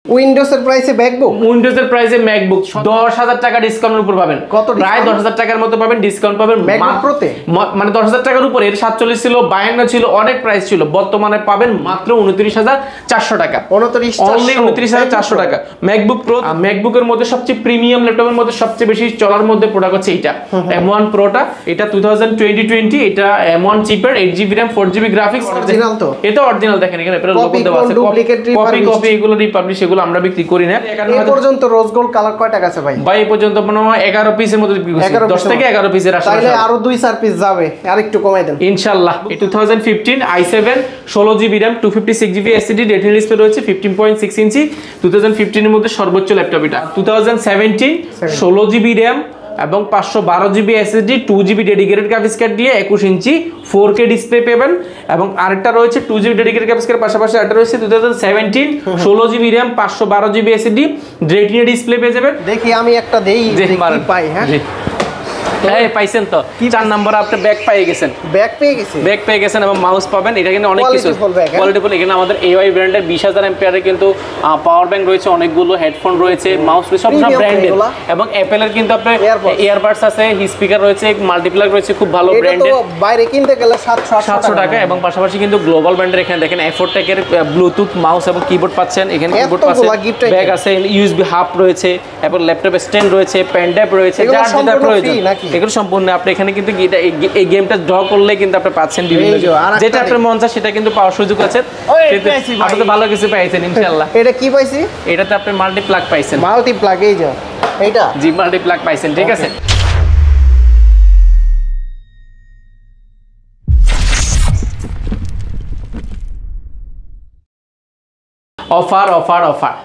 Windows এর প্রাইসে MacBook, Windows এর প্রাইসে ম্যাকবুক 10,000 টাকা ডিসকাউন্টের উপর পাবেন। কত? প্রায় 10,000 টাকার মতো পাবেন, ডিসকাউন্ট পাবেন ম্যাকবুক প্রোতে। মানে 10,000 টাকার উপরে। এর 47 ছিল, 52 ছিল, অনেক প্রাইস ছিল। বর্তমানে পাবেন মাত্র 29,400 টাকা, অনলি 29,400 টাকা ম্যাকবুক প্রো। ম্যাকবুকের মধ্যে সবচেয়ে প্রিমিয়াম ল্যাপটপের মধ্যে সবচেয়ে বেশি চলার মধ্যে প্রোডাক্ট হচ্ছে এটা M1 প্রোটা। এটা 2020 এটা M1 চিপের 8GB RAM 4GB graphics. Original তো? এটা অরিজিনাল। দেখেন এখানে লোগো দেওয়া আছে, কপি এগুলো রিপাবলিশ, এগুলো আমরা বিক্রি করি না। এই পর্যন্ত রোজ গোল্ড কালার কয় টাকা আছে ভাই? ভাই এই পর্যন্ত মনে হয় 11 পিসের মতো বিক্রি করছি, 10 থেকে 11 পিসের আশা। তাহলে আরো 2-4 পিস যাবে, আর একটু কমাই দেন ইনশাআল্লাহ। 2015 i7 16GB RAM 256GB SSD, retina display রয়েছে 15.6 ইঞ্চি। 2015 এর মধ্যে সর্বোচ্চ ল্যাপটপ এটা। 2017 16GB RAM এবং 512GB SSD, 2GB dedicated graphics card দিয়ে 21 ইঞ্চি 4K ডিসপ্লে পাবেন। এবং আরেকটা রয়েছে 2GB ডেডিকেটেড গ্রাফিক্স কার্ড পাশাপাশি আরেকটা রয়েছে 2017 16GB RAM 512GB SSD, retina display পেয়ে যাবেন। দেখি আমি একটা দেই, দেখি পাই। হ্যাঁ এই পাইছেন তো 4 নম্বরে আপনি ব্যাগ পেয়ে গেছেন, ব্যাগ পেয়ে গেছেন এবং মাউস পাবেন। এটা কিন্তু অনেক কিছু কোয়ালিটিফুল। এখানে আমাদের AY ব্র্যান্ডের 20,000 এমপিআরের কিন্তু পাওয়ার ব্যাংক রয়েছে, অনেকগুলো হেডফোন রয়েছে, মাউস রয়েছে, সব ব্র্যান্ডের। এবং অ্যাপেলের কিন্তু আপনার ইয়ারবাডস আছে, স্পিকার রয়েছে, মাল্টিপ্লাগ রয়েছে, খুব ভালো ব্র্যান্ডের। বাইরে কিনতে গেলে 700 টাকা। এবং পাশাপাশি কিন্তু গ্লোবাল ব্র্যান্ডের এখানে দেখেন এফোরটেকের ব্লুটুথ মাউস এবং কিবোর্ড পাচ্ছেন। এখানে কিবোর্ড পাচ্ছেন, ব্যাগ আছে, USB হাব রয়েছে এবং ল্যাপটপ স্ট্যান্ড রয়েছে, পেন ড্রাইভ রয়েছে, যার যেটা প্রয়োজন এগুলো সম্পূর্ণ। আপনি এখানে কিন্তু এই গেমটা ড্র করলে কিন্তু আপনি পাচ্ছেন বিভিন্ন, যেটা আপনার মন চায় সেটা কিন্তু পাওয়ার সুযোগ আছে। কিন্তু আপনি তো ভালো কিছু পাইছেন ইনশাআল্লাহ। এটা কি পাইছি? এটাতে আপনি মাল্টিপ্লাগ পাইছেন। মাল্টিপ্লাগ, এই যে এইটা, জি মাল্টিপ্লাগ পাইছেন, ঠিক আছে। অফার অফার অফার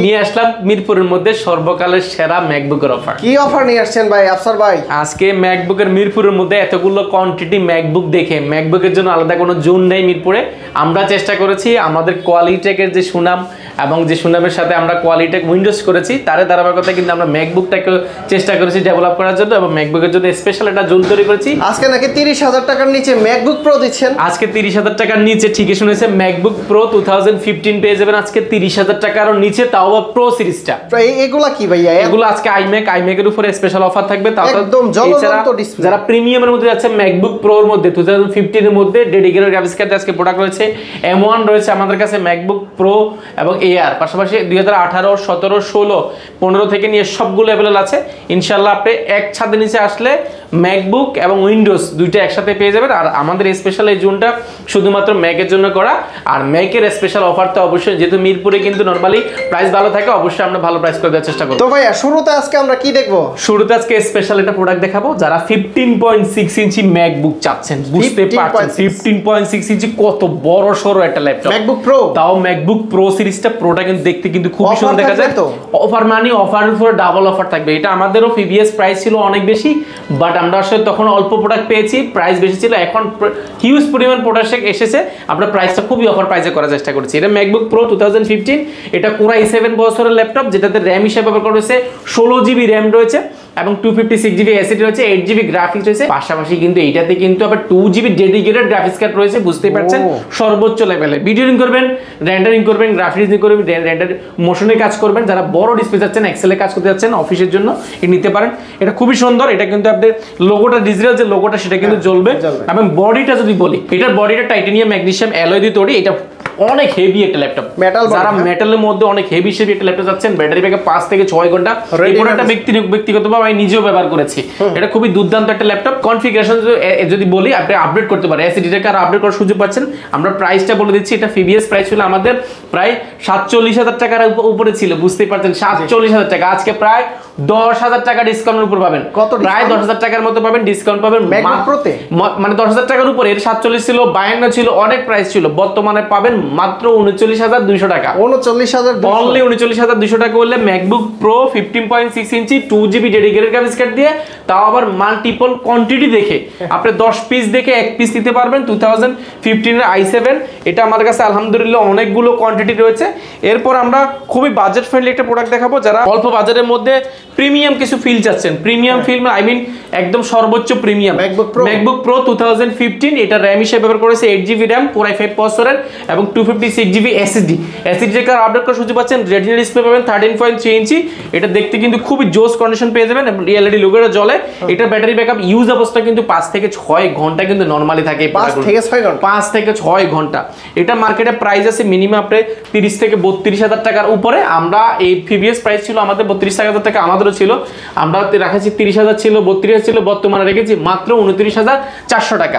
নিয়ে আসলাম মিরপুরের মধ্যে সর্বকালের সেরা ম্যাকবুকের অফার। কি অফার নিয়ে আসছেন ভাই আফসার ভাই? আজকে ম্যাকবুকের মিরপুরের মধ্যে এতগুলো কোয়ান্টিটি ম্যাকবুক দেখে ম্যাকবুকের জন্য আলাদা কোনো জোন নেই মিরপুরে। আমরা চেষ্টা করেছি আমাদের কোয়ালিটেকের যে সুনাম এবং যে সুনামের সাথে আমরা কোয়ালিটেক উইন্ডোজ করেছি তার ধারাবাহিকতা কিন্তু আমরা ম্যাকবুকটাকে চেষ্টা করেছি ডেভেলপ করার জন্য এবং ম্যাকবুকের জন্য স্পেশাল একটা জোন তৈরি করেছি। আজকে নাকি 30,000 টাকার নিচে ম্যাকবুক প্রো দিচ্ছেন? আজকে 30,000 টাকার নিচে, ঠিকই শুনেছে, ম্যাকবুক প্রো 2015 পেয়ে যাবেন আজকে 30,000 টাকার নিচে, তাও প্রো সিরিজটা। এগুলা কি ভাইয়া? এগুলো আজকে আইম্যাকের উপরে স্পেশাল অফার থাকবে। একদম জ্বলন্ত ডিসপ্লে। যারা প্রিমিয়ামের মধ্যে যাচ্ছে ম্যাকবুক প্রোর মধ্যে 2015 এর মধ্যে ডেডিকেটেড গ্রাফিক্স কার্ড আজকে প্রোডাক্ট রয়েছে। M1 রয়েছে আমাদের কাছে, ম্যাকবুক প্রো এবং এআর, পাশাপাশি 2018 17 16 15 থেকে নিয়ে সবগুলো অ্যাভেলেবল আছে। ইনশাআল্লাহ আপনি এক ছাদের নিচে আসলে ম্যাকবুক এবং উইন্ডোজ দুইটা একসাথে পেয়ে যাবেন। আর আমাদের স্পেশাল এই জোনটা শুধুমাত্র ম্যাকের জন্য করা। আর ম্যাকের স্পেশাল অফার তো অবশ্যই, যেহেতু মিরপুরে কিন্তু নরমালি প্রাইস ভালো থাকে, অবশ্যই আমরা ভালো প্রাইস করে দেওয়ার চেষ্টা করব। তো ভাইয়া শুরুতে আজকে আমরা কি দেখবো? শুরুতে আজকে স্পেশাল একটা প্রোডাক্ট দেখাবো। যারা 15.6 ইঞ্চি ম্যাকবুক চাচ্ছেন, বুঝতে পারছেন 15.6 ইঞ্চি কত বড় সরো একটা ল্যাপটপ, ম্যাকবুক প্রো, তাও ম্যাকবুক প্রো সিরিজটা। প্রোটা কিন্তু দেখতে কিন্তু খুব সুন্দর দেখা যায়। অফার মানে অফারের উপরে ডাবল অফার থাকবে। এটা আমাদেরও প্রিভিয়াস প্রাইস ছিল অনেক বেশি, বাট আমরা আসলে তখন অল্প প্রোডাক্ট পেয়েছি, প্রাইস বেশি ছিল। এখন হিউজ পরিমাণ প্রোডাক্ট এসেছে, আমরা প্রাইসটা খুবই অফার প্রাইসে করার চেষ্টা করছি। এটা ম্যাকবুক প্রো 2015, এটা Core i7 প্রসেসরের ল্যাপটপ, যেটাতে র্যাম হিসেবে ব্যবহার করা হয়েছে 16GB র্যাম রয়েছে এবং 256GB SSD রয়েছে, 8GB গ্রাফিক্স রয়েছে। পাশাপাশি কিন্তু এইটাতে কিন্তু আবার 2GB ডেডিকেটেড গ্রাফিক্স কার্ড রয়েছে, বুঝতে পারছেন সর্বোচ্চ লেভেলে ভিডিওরিং করবেন, রেন্ডারিং করবেন, গ্রাফিক্স করবেন, রেন্ডার মোশনে কাজ করবেন। যারা বড় ডিসপ্লে যাচ্ছেন, এক্সেলে কাজ করতে যাচ্ছেন, অফিসের জন্য এটা নিতে পারেন। এটা খুবই সুন্দর। এটা কিন্তু আপনাদের লোগোটা, ডিজিটাল যে লোগোটা সেটা কিন্তু জ্বলবে। এবং বডিটা যদি বলি, এটার বডিটা টাইটানিয়াম ম্যাগনেসিয়াম অ্যালয় দিয়ে তৈরি। এটা অনেক হেভি একটা ল্যাপটপ, যারা মেটালের মধ্যে অনেক হেভি শেপি একটা ল্যাপটপ যাচ্ছেন, ব্যাটারি ব্যাকআপ 5 থেকে 6 ঘন্টা। এই প্রোডাক্টটা ব্যক্তিগতভাবে আমি নিজেও ব্যবহার করেছি। এটা খুবই দুর্দান্ত একটা ল্যাপটপ। কনফিগারেশন যদি বলি, আপনি আপডেট করতে পারেন, এসএসডিটাকে আর আপডেট করার সুযোগ পাচ্ছেন। আমরা প্রাইসটা বলে দিচ্ছি। এটা প্রিভিয়াস প্রাইস ছিল আমাদের প্রায় 47,000 টাকার উপরে ছিল, বুঝতেই পারছেন 47,000 টাকা। আজকে প্রায় 10,000 টাকা ডিসকাউন্টের উপর পাবেন। কত? প্রায় 10,000 টাকার মতো পাবেন, ডিসকাউন্ট পাবেন প্রোতে। মানে 10,000 টাকার উপরে। এর 47 ছিল, 52 ছিল, অনেক প্রাইস ছিল। বর্তমানে পাবেন মাত্র 39,200 টাকা, অনলি 39,200 টাকা বললে ম্যাকবুক প্রো 15.6 ইঞ্চি 2GB ডেডিকেটেড গ্রাফিক্স কার্ড দিয়ে, তাও আবার মাল্টিপল কোয়ান্টিটি দেখে আপনি 10 পিস দেখে 1 পিস নিতে পারবেন। 2015 এর i7, এটা আমাদের কাছে আলহামদুলিল্লাহ অনেকগুলো কোয়ান্টিটি রয়েছে। এরপর আমরা খুবই বাজেট ফ্রেন্ডলি একটা প্রোডাক্ট দেখাবো। যারা অল্প বাজারের মধ্যে প্রিমিয়াম কিছু ফিল চাচ্ছেন, প্রিমিয়াম ফিল আই মিন একদম সর্বোচ্চ প্রিমিয়াম, ম্যাকবুক প্রো 2015, এটা র্যাম হিসেবে ব্যবহার করেছে 8GB র্যাম, Core i5 প্রসেসরের এবং 256GB SSD কার আপডেট করার সুযোগ পাচ্ছেন। রেটিনা ডিসপ্লে পাবেন 13.3 ইঞ্চি, এটা দেখতে কিন্তু খুবই জোস কন্ডিশন পেয়ে যাবেন। এলইডি লোগোটা জ্বলে। এটা ব্যাটারি ব্যাকআপ ইউজ অবস্থা কিন্তু 5 থেকে 6 ঘন্টা কিন্তু নরমালি থাকে। 5 থেকে 6 ঘন্টা 5 থেকে 6 ঘন্টা। এটা মার্কেটে প্রাইস আছে মিনিমাম আপনি 30 থেকে 32,000 টাকার উপরে। আমরা এই প্রিভিয়াস প্রাইস ছিল আমাদের 32,000 টাকা, আমাদেরও ছিল, আমরা রেখেছি 30,000 ছিল, 32,000 ছিল, বর্তমানে রেখেছি মাত্র 29,400 টাকা।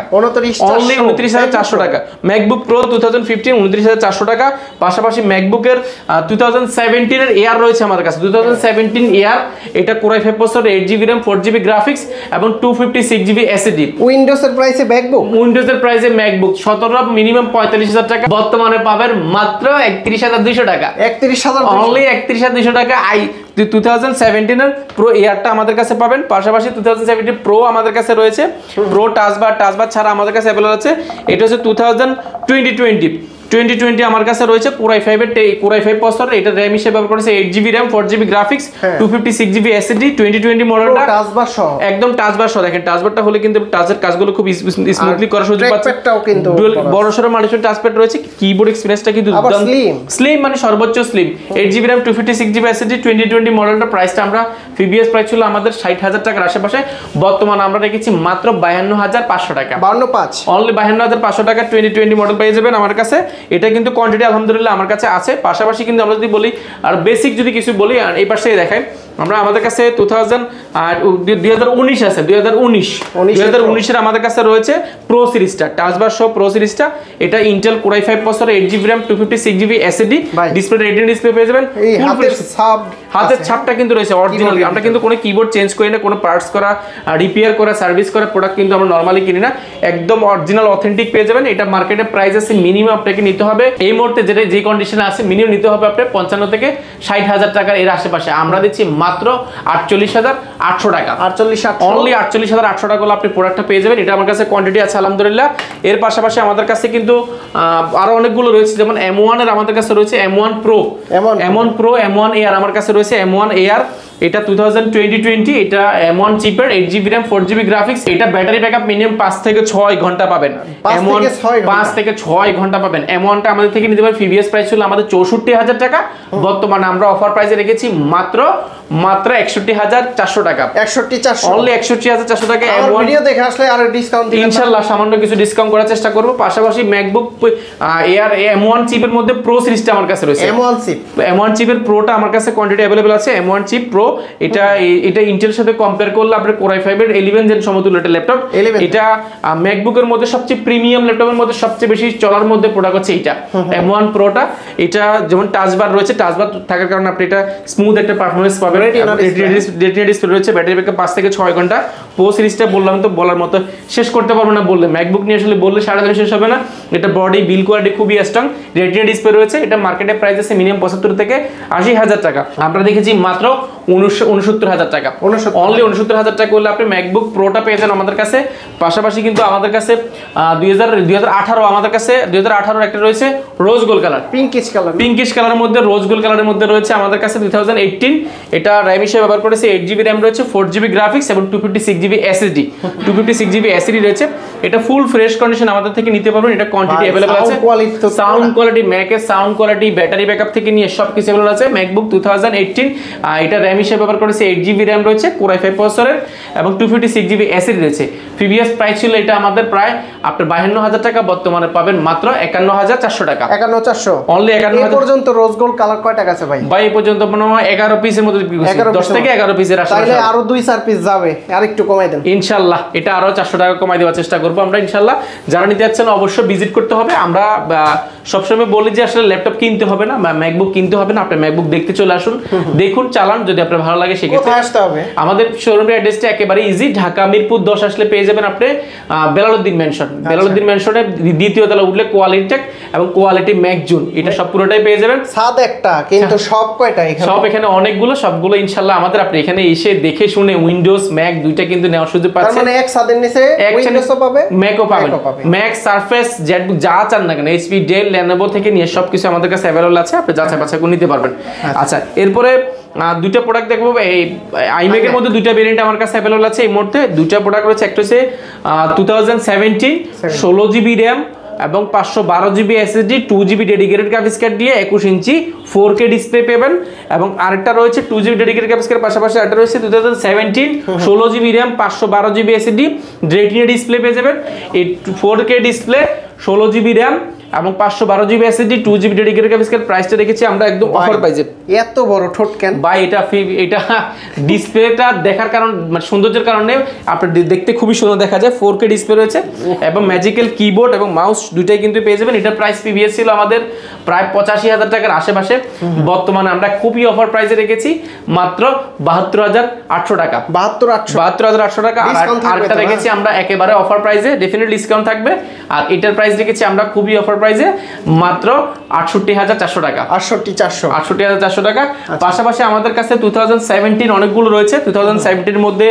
অনলি 29,400 টাকা। ম্যাকবুক প্রো 2015 29,400 টাকা। পাশাপাশি ম্যাকবুকের 2017 এর এয়ার রয়েছে আমাদের কাছে। 2017 এয়ার, এটা Core i5 processor, 8GB RAM 4GB graphics এবং 256GB SSD। উইন্ডোজের প্রাইসে ম্যাকবুক, উইন্ডোজের প্রাইসে ম্যাকবুক 17 মিনিমাম 45,000 টাকা, বর্তমানে পাবেন মাত্র 31,200 টাকা। 31,000 অনলি 31,200 টাকা। 2017 এর প্রো এয়ারটা আমাদের কাছে পাবেন। পাশাপাশি 2017 প্রো আমাদের কাছে রয়েছে। প্রো টাচবার ছাড়া আমাদের কাছে অ্যাভেলেবল আছে। এটা হচ্ছে 2020 আমার কাছে রয়েছে Core i5 এর Core i5 প্রসেসর। এটা RAM হিসেবে ব্যবহার করেছে 8GB RAM 4GB graphics 256GB SSD 2020 মডেলটা টাচবার সহ, একদম টাচবার সহ। দেখেন টাচবারটা হলে কিন্তু টাচের কাজগুলো খুব স্মুথলি করার সুযোগ পাচ্ছে। ট্র্যাকপ্যাডটাও কিন্তু বড় সরো মাল্টিপল টাচপ্যাড রয়েছে। কিবোর্ড এক্সপেরিয়েন্সটা কিন্তু স্লিম, মানে সর্বোচ্চ slim. 8GB RAM 256GB SSD 2020 মডেলটা প্রাইসটা আমরা প্রিভিয়াস প্রাইস ছিল আমাদের 60,000 টাকার আশেপাশে, বর্তমানে আমরা রেখেছি মাত্র 52,500 টাকা। 52,500 অনলি 52,500 টাকা 2020 মডেল পেয়ে যাবেন আমার কাছে। এটা কিন্তু কোয়ান্টিটি আলহামদুলিল্লাহ আমার কাছে আছে। পাশাপাশি কিন্তু আমরা যদি বলি আর বেসিক যদি কিছু বলি, এই পাশে দেখাই আমরা, আমাদের কাছে 2019 আছে, 2019 এর আমাদের কাছে রয়েছে প্রো সিরিজটা, টাচবার সহ প্রো সিরিজটা। এটা Intel Core i5 processor, 8GB RAM 256GB SSD, display retina display পেয়ে যাবেন। হাতের ছাপটা কিন্তু রয়েছে অরিজিনাল। আমরা কিন্তু কোনো কিবোর্ড চেঞ্জ করি না, কোনো পার্টস করা, রিপেয়ার করা, সার্ভিস করা প্রোডাক্ট কিন্তু আমরা নরমালি কিনি না, একদম অরিজিনাল অথেন্টিক পেয়ে যাবেন। এটা মার্কেটে প্রাইস আছে মিনিমাম আপনাকে নিতে হবে এই মুহূর্তে যে কন্ডিশনে আছে, মিনিমাম নিতে হবে আপনার 55 থেকে 60,000 টাকার এর আশেপাশে। আমরা দিচ্ছি মাত্র 48,800 টাকা। অনলি 48,800 টাকা হলে আপনি প্রোডাক্টটা পেয়ে যাবেন। এটা আমার কাছে কোয়ান্টিটি আছে আলহামদুলিল্লাহ। এর পাশাপাশি আমাদের কাছে কিন্তু আরো অনেকগুলো রয়েছে, যেমন M1 এর আমাদের কাছে রয়েছে M1 Pro, M1 Air আমার কাছে রয়েছে M1 Air। এটা 2020 এটা M1 চিপের 8GB RAM 4GB গ্রাফিক্স। এটা ব্যাটারি ব্যাকআপ মিনিমাম 5 থেকে 6 ঘন্টা পাবেন। 5 থেকে 6 ঘন্টা পাবেন। M1টা আমাদের থেকে নিতে পারেন। প্রিভিয়াস প্রাইস ছিল আমাদের 64,000 টাকা, বর্তমানে আমরা অফার প্রাইসে রেখেছি মাত্র 61,400 টাকা। 61,400 অনলি 61,400 টাকা। M1 ভিডিও দেখে আসলে আর ডিসকাউন্ট দিবেন ইনশাআল্লাহ, সামান্য কিছু ডিসকাউন্ট করার চেষ্টা করব। পাশাপাশি ম্যাকবুক এয়ার M1 চিপের মধ্যে প্রো সিরিজটা আমার কাছে রয়েছে। M1 চিপের প্রোটা আমার কাছে কোয়ান্টিটি अवेलेबल আছে। M1 চিপ প্রো, এটা ইন্টেল সাথে কম্পেয়ার করলে আপনার Core i5 এর 11 জেন সমতুল্য একটা ল্যাপটপ। এটা ম্যাকবুকের মধ্যে সবচেয়ে প্রিমিয়াম ল্যাপটপের মধ্যে সবচেয়ে বেশি চলার মধ্যে প্রোডাক্ট হচ্ছে এইটা M1 প্রোটা। এটা যেমন টাচবার রয়েছে, টাচবার থাকার কারণে আপনি এটা স্মুথ একটা পারফরম্যান্স পাবেন। রেটিনা ডিসপ্লে রয়েছে, ব্যাটারি ব্যাকআপ 5 থেকে 6 ঘন্টা। প্রো সিরিজটা বললাম তো, বলার মতো শেষ করতে পারবো না বললে। ম্যাকবুক নিয়ে আসলে বললে সারা দিন শেষ হবে না। এটা বডি বিল কোয়ালিটি খুবই স্ট্রং, রেটিনা ডিসপ্লে রয়েছে। এটা মার্কেটে প্রাইস আছে মিনিমাম 75 থেকে 80,000 টাকা, আমরা দেখেছি মাত্র 69,000 টাকা। অনলি 69,000 টাকা করলে আপনি ম্যাকবুক প্রোটা পেয়ে যান আমাদের কাছে। পাশাপাশি কিন্তু আমাদের কাছে 2018 আমাদের কাছে 2018 একটা রয়েছে রোজ গোল্ড কালার, পিঙ্কিশ কালারের মধ্যে, রোজ গোল্ড কালারের মধ্যে রয়েছে আমাদের কাছে 2018। এটা RAM হিসেবে ব্যবহার করেছে 8GB RAM রয়েছে, 4GB গ্রাফিক্স এবং 256GB SSD 256GB SSD রয়েছে। এটা ফুল ফ্রেশ কন্ডিশন আমাদের থেকে নিতে পারবেন। এটা কোয়ান্টিটি अवेलेबल আছে। সাউন্ড কোয়ালিটি, ম্যাকের সাউন্ড কোয়ালিটি, ব্যাটারি ব্যাকআপ থেকে নিয়ে সবকিছু अवेलेबल আছে। ম্যাকবুক 2018, এটা RAM হিসেবে ব্যবহার করেছে 8GB RAM রয়েছে Core i5 প্রসেসরের এবং 256GB SSD রয়েছে। প্রিভিয়াস প্রাইস ছিল এটা আমাদের প্রায় আপনার 52,000 টাকা, বর্তমানে পাবেন মাত্র 51,400 টাকা। 51,400 অনলি 51,000। এই পর্যন্ত রোজ গোল্ড কালার কয় টাকা আছে ভাই? ভাই এই পর্যন্ত মনে হয় 11 পিসের মতো বিক্রি করছি, 10 থেকে 11 পিসের আশা। তাহলে আরো 2-4 পিস যাবে, আর একটু কমাই দেন ইনশাআল্লাহ। এটা আরো 400 টাকা কমাই দেওয়ার চেষ্টা করব আমরা ইনশাআল্লাহ। যারা নিতে যাচ্ছেন অবশ্যই ভিজিট করতে হবে। আমরা সবসময় বলি যে আসলে ল্যাপটপ কিনতে হবে না, ম্যাকবুক কিনতে হবে না, আপনি ম্যাকবুক দেখতে চলে আসুন, দেখুন, চালান, যদি আপনার ভালো লাগে সেক্ষেত্রে আসতে হবে। আমাদের শোরুমের অ্যাড্রেসটা একেবারে ইজি, ঢাকা মিরপুর 10 আসলে পেয়ে যাবেন আপনি বেলালউদ্দিন মেনশন। বেলালউদ্দিন মেনশনে দ্বিতীয় তলা উঠলে কোয়ালিটি টেক এবং কোয়ালিটি ম্যাকজুন, এটা সব পুরোটাই পেয়ে যাবেন। সাদ একটা, কিন্তু সব কয়টা এখানে? সব এখানে অনেকগুলো, সবগুলো ইনশাআল্লাহ আমাদের। আপনি এখানে এসে দেখে শুনে উইন্ডোজ ম্যাক দুইটা কিন্তু নেওয়ার সুযোগ পাচ্ছেন। তার মানে এক ছাদের নিচে উইন্ডোজও পাবে, ম্যাকও পাবেন। ম্যাক, সারফেস, জেটবুক যা চান না কেন, এইচপি, ডেল, লেনোভো থেকে নিয়ে সবকিছু আমাদের কাছে अवेलेबल আছে। আপনি যাচাই বাছাই করে নিতে পারবেন। আচ্ছা, এরপরে দুইটা প্রোডাক্ট দেখবো। এই আইম্যাকের মধ্যে দুইটা ভেরিয়েন্ট আমার কাছে अवेलेबल আছে এই মুহূর্তে। দুইটা প্রোডাক্ট রয়েছে, একটা হচ্ছে 2017 16GB RAM এবং 512 GB SSD 2 GB dedicated graphics card দিয়ে 21 ইঞ্চি 4K ডিসপ্লে পাবেন। এবং আরেকটা রয়েছে 2 জিবি ডেডিকেটেড গ্রাফিক্স কার্ড পাশাপাশি আরেকটা রয়েছে 2017 16 GB RAM 512 GB SSD retina display পেয়ে যাবেন। এই 4K ডিসপ্লে 16 জিবি RAM এবং 512 GB SSD 2 GB dedicated graphics card প্রাইসটা রেখেছি আমরা একদম অফার প্রাইসে। এত বড় ঠোঁট কেন ভাই? এটা ডিসপ্লেটা দেখার কারণ মানে সৌন্দর্যের কারণে আপনার দেখতে খুবই সুন্দর দেখা যায়। 4K ডিসপ্লে রয়েছে এবং ম্যাজিক্যাল কিবোর্ড এবং মাউস দুটাই কিন্তু পেয়ে যাবেন। এটা প্রাইস প্রিভিয়াস ছিল আমাদের প্রায় 85,000 টাকার আশেপাশে, বর্তমানে আমরা খুবই অফার প্রাইসে রেখেছি মাত্র 72,800 টাকা। 72,800 টাকা। আরেকটা রেখেছি আমরা একেবারে অফার প্রাইসে, ডেফিনেটলি ডিসকাউন্ট থাকবে। আর এটার প্রাইস রেখেছি আমরা খুবই অফার প্রাইসে মাত্র 68,400 টাকা। 68,400 টাকা। পাশাপাশি আমাদের কাছে 2017 অনেকগুলো রয়েছে। 2017 এর মধ্যে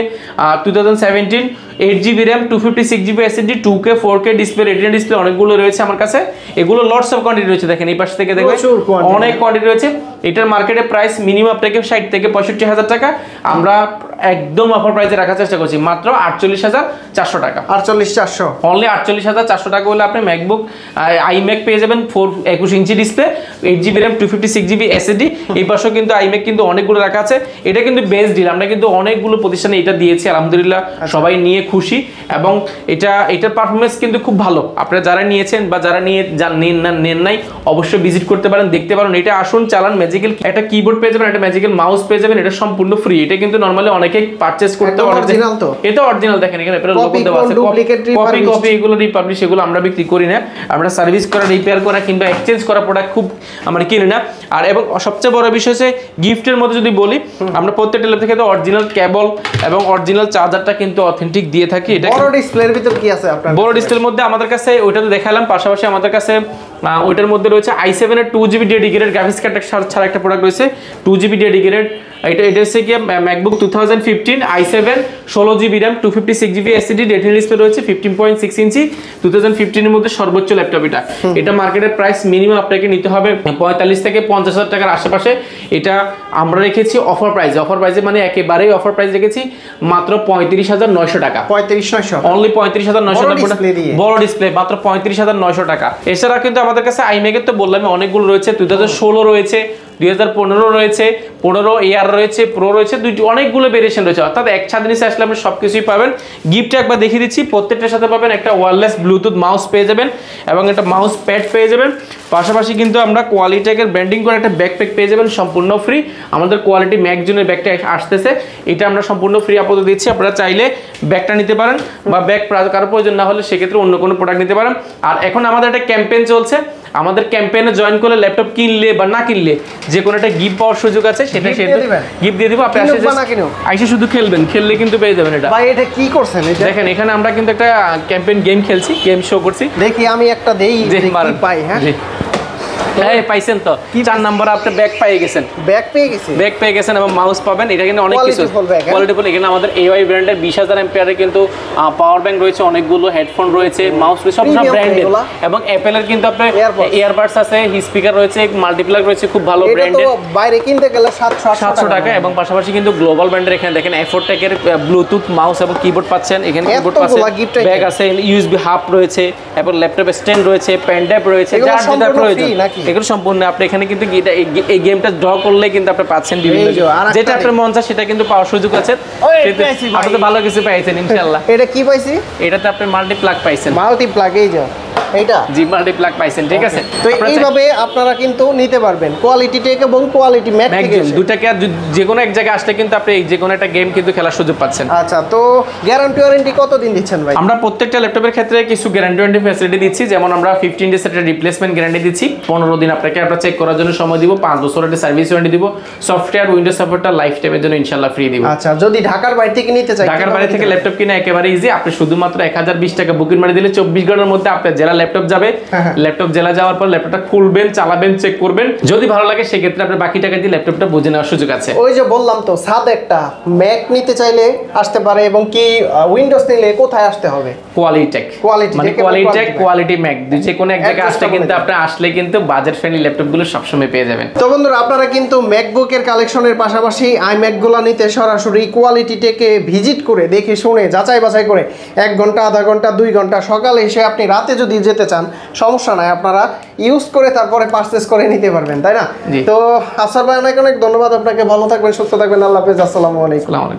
2017 8GB RAM 256GB SSD 2K 4K display retina display অনেকগুলো রয়েছে আমার কাছে। এগুলো লটস অফ কোয়ান্টিটি রয়েছে, দেখেন এই পাশ থেকে দেখবেন অনেক কোয়ান্টিটি রয়েছে। এটার মার্কেটে প্রাইস মিনিমাম আপনাকে 60 থেকে 65,000 টাকা, আমরা একদম অফার প্রাইসে রাখার চেষ্টা করছি মাত্র 48,400 টাকা। 48,400 অনলি 48,400 টাকা হলে আপনি ম্যাকবুক iMac পেয়ে যাবেন 21 inch display 8GB RAM 256GB SSD। এই পাশেও কিন্তু iMac কিন্তু অনেকগুলো রাখা আছে। এটা কিন্তু বেস্ট ডিল, আমরা কিন্তু অনেকগুলো প্রতিষ্ঠানে এটা দিয়েছি, আলহামদুলিল্লাহ সবাই নিয়ে খুশি। এবং এটার পারফরমেন্স কিন্তু খুব ভালো। আপনারা যারা নিয়েছেন বা যারা নেন নাই অবশ্যই ভিজিট করতে পারেন, দেখতে পারেন। এটা আসুন চালান, ম্যাজিক্যাল একটা কিবোর্ড পেয়ে যাবেন, একটা ম্যাজিক্যাল মাউস পেয়ে যাবেন। এটা সম্পূর্ণ ফ্রি। এটা কিন্তু নরমালি অনেকেই পারচেজ করতে পারে। এটা অরিজিনাল, দেখেন এখানে লোগো দেওয়া আছে। কপি এগুলো রিপাবলিশ, এগুলো আমরা বিক্রি করি না। আমরা সার্ভিস করা, রিপেয়ার করা কিংবা এক্সচেঞ্জ করা প্রোডাক্ট খুব আমরা কিনি না। আর এবং সবচেয়ে বড় বিষয় হচ্ছে গিফটের মধ্যে যদি বলি, আমরা প্রত্যেকটা ল্যাপটপ থেকে অরিজিনাল কেবল এবং অরিজিনাল চার্জারটা কিন্তু অথেন্টিক দিয়ে থাকি। এটা বড় ডিসপ্লের ভিতর কি আছে আপনার? বড় ডিসপ্লের মধ্যে আমাদের কাছে ওইটা তো দেখালাম, পাশাপাশি আমাদের কাছে ওইটার মধ্যে রয়েছে i7 এর 2GB ডেডিকেটেড গ্রাফিক্স কার্ড ছাড়া একটা প্রোডাক্ট রয়েছে 2GB ডেডিকেটেড। এটা হচ্ছে কি MacBook 2015 i7 16GB RAM 256GB SSD retina display রয়েছে 15.6 ইঞ্চি 2015 এর মধ্যে সর্বোচ্চ ল্যাপটপ। এটা মার্কেটের প্রাইস মিনিমাম আপনাকে নিতে হবে 45 থেকে 50,000 টাকার আশেপাশে। এটা আমরা রেখেছি অফার প্রাইসে মানে একেবারেই অফার প্রাইস রেখেছি মাত্র 35,900 টাকা। 35,900 অনলি 35,900 টাকা বড় ডিসপ্লে, মাত্র 35,900 টাকা। এছাড়া কিন্তু আমাদের কাছে iMac এর তো বললাম অনেকগুলো রয়েছে, 2016 রয়েছে, 2015 রয়েছে, 15 এয়ার রয়েছে, প্রো রয়েছে, অনেকগুলো ভেরিয়েশন রয়েছে। অর্থাৎ এক ছাদের নিচে আসলে আপনি সবকিছুই পাবেন। গিফটে একবার দেখিয়ে দিচ্ছি, প্রত্যেকটার সাথে পাবেন একটা ওয়্যারলেস ব্লুটুথ মাউস পেয়ে যাবেন এবং একটা মাউস প্যাড পেয়ে যাবেন। পাশাপাশি কিন্তু আমরা কোয়ালিটেকের ব্র্যান্ডিং করে একটা ব্যাকপ্যাক পেয়ে যাবেন সম্পূর্ণ ফ্রি। আমাদের কোয়ালিটি ম্যাকজনের ব্যাগটা আসতেছে, এটা আমরা সম্পূর্ণ ফ্রি আপাতত দিচ্ছি। আপনারা চাইলে ব্যাগটা নিতে পারেন বা ব্যাগ কারো প্রয়োজন না হলে সেক্ষেত্রে অন্য কোনো প্রোডাক্ট নিতে পারেন। আর এখন আমাদের একটা ক্যাম্পেইন চলছে, আমাদের ক্যাম্পেইনে জয়েন করলে ল্যাপটপ কিনলে বা না কিনলে যে কোনো একটা গিফট পাওয়ার সুযোগ আছে, সেটা গিফট দিয়ে দিব। আপনি আইসে শুধু খেলবেন, খেললে কিন্তু পেয়ে যাবেন এটা। ভাই এটা কি করছেন? দেখেন এখানে আমরা কিন্তু একটা ক্যাম্পেইন গেম খেলছি, গেম শো করছি। দেখি আমি একটা দেই, দেখি পাই। হ্যাঁ এই পাইছেন তো 4 নাম্বার আপনি ব্যাগ পেয়ে গেছেন এবং মাউস পাবেন। এটা কিন্তু অনেক কিছু কোয়ালিটিফুল। এখানে আমাদের AI ব্র্যান্ডের 20,000 এম্পিয়ারের কিন্তু পাওয়ার ব্যাংক রয়েছে, অনেকগুলো হেডফোন রয়েছে, মাউস রয়েছে, সব ব্র্যান্ডের। এবং অ্যাপেলের কিন্তু আপনার ইয়ারবাডস আছে, স্পিকার রয়েছে, মাল্টিপ্লাগ রয়েছে, খুব ভালো ব্র্যান্ডের। বাইরে কিনতে গেলে 700 টাকা। এবং পাশাপাশি কিন্তু গ্লোবাল ব্র্যান্ডের এখানে দেখেন F4 এর ব্লুটুথ মাউস এবং কিবোর্ড পাচ্ছেন। এখানে কিবোর্ড পাচ্ছেন, ব্যাগ আছে, USB হাব রয়েছে এবং ল্যাপটপ স্ট্যান্ড রয়েছে, পেন ড্রাইভ রয়েছে, যার যেটা প্রয়োজন এগুলো সম্পূর্ণ। আপনি এখানে কিন্তু এই গেমটা ড্র করলে কিন্তু আপনি পাচ্ছেন বিভিন্ন, যেটা আপনার মন চায় সেটা কিন্তু পাওয়ার সুযোগ আছে। আপনি তো ভালো কিছু পাইছেন ইনশাআল্লাহ। এটা কি পাইছি? এটাতে আপনি মাল্টিপ্লাগ পাইছেন। মাল্টিপ্লাগ এই যে এইটা জি মাল্টিপ্লাগ পাইছেন, ঠিক আছে। তো এইভাবে আপনারা কিন্তু নিতে পারবেন কোয়ালিটি টেক এবং কোয়ালিটি ম্যাক থেকে দুটাকে আর যে কোনো এক জায়গায় আসলে কিন্তু আপনি যে কোনো একটা গেম কিন্তু খেলার সুযোগ পাচ্ছেন। আচ্ছা, তো গ্যারান্টি ওয়ারেন্টি কতদিন দিচ্ছেন ভাই? আমরা প্রত্যেকটা ল্যাপটপের ক্ষেত্রে কিছু গ্যারান্টি ওয়ারেন্টি ফ্যাসিলিটি দিচ্ছি। যেমন আমরা 15 ডেজ একটা রিপ্লেসমেন্ট গ্যারান্টি দিচ্ছি, 15 দিন আপনাকে আমরা চেক করার জন্য সময় দিব, 5 বছরের একটা সার্ভিস ওয়ারেন্টি দিব, সফটওয়্যার উইন্ডোজ সাপোর্টটা লাইফ টাইমের জন্য ইনশাআল্লাহ ফ্রি দিব। আচ্ছা, যদি ঢাকার বাইরে থেকে নিতে চাই, ঢাকার বাইরে থেকে ল্যাপটপ কিনা একেবারে ইজি। আপনি শুধুমাত্র 1020 টাকা বুকিং মারি দিলে 24 ঘন্টার মধ্যে আপনার জেলা ল্যাপটপ যাবে। ল্যাপটপ জেলা যাওয়ার পর ল্যাপটপটা খুলবেন, চালাবেন, চেক করবেন, যদি ভালো লাগে সেক্ষেত্রে আপনি বাকি টাকা দিয়ে ল্যাপটপটা বুঝে নেওয়ার সুযোগ আছে। ওই যে বললাম তো, সাদা একটা ম্যাক নিতে চাইলে আসতে পারে, এবং কি উইন্ডোজ নিলে কোথায় আসতে হবে? কোয়ালিটেক মানে কোয়ালিটি ম্যাক, যে কোনো এক জায়গায় আসলে কিন্তু আপনি আসলে কিন্তু বাজেট ফ্রেন্ডলি ল্যাপটপগুলো সবসময় পেয়ে যাবেন। তো বন্ধুরা, আপনারা কিন্তু ম্যাকবুকের কালেকশনের পাশাপাশি iMac গুলো নিতে সরাসরি কোয়ালিটি টেকে ভিজিট করে দেখে শুনে যাচাই বাছাই করে 1 ঘন্টা, আধা ঘন্টা, 2 ঘন্টা সকালে এসে আপনি রাতে যদি যদি যেতে চান সমস্যা নাই, আপনারা ইউজ করে তারপরে পারচেস করে নিতে পারবেন, তাই না? তো আফসার ভাই অনেক অনেক ধন্যবাদ আপনাকে, ভালো থাকবেন, সুস্থ থাকবেন, আল্লাহ হাফেজ, আসসালামু আলাইকুম।